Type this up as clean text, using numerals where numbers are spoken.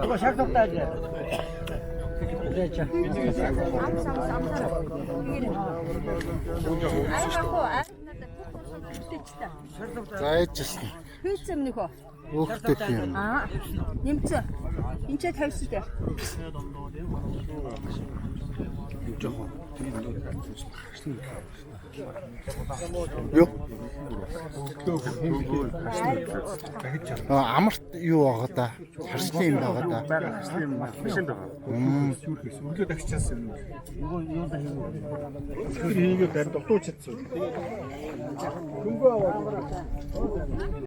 이거 샥 이제. За ээжсэн. Хөөцөм нөхөө. Өөхтэй юм. Аа. Нэмцээ. Энд ч тавьсан дээр. Жохон. Юу? Амарт юу байгаа да? Харслын юм байгаа да. Харслын машин байгаа. Өглөө тагчаасан юм. Юу да хийгээд дараа дутууч чадсан. Хөнгөө аваад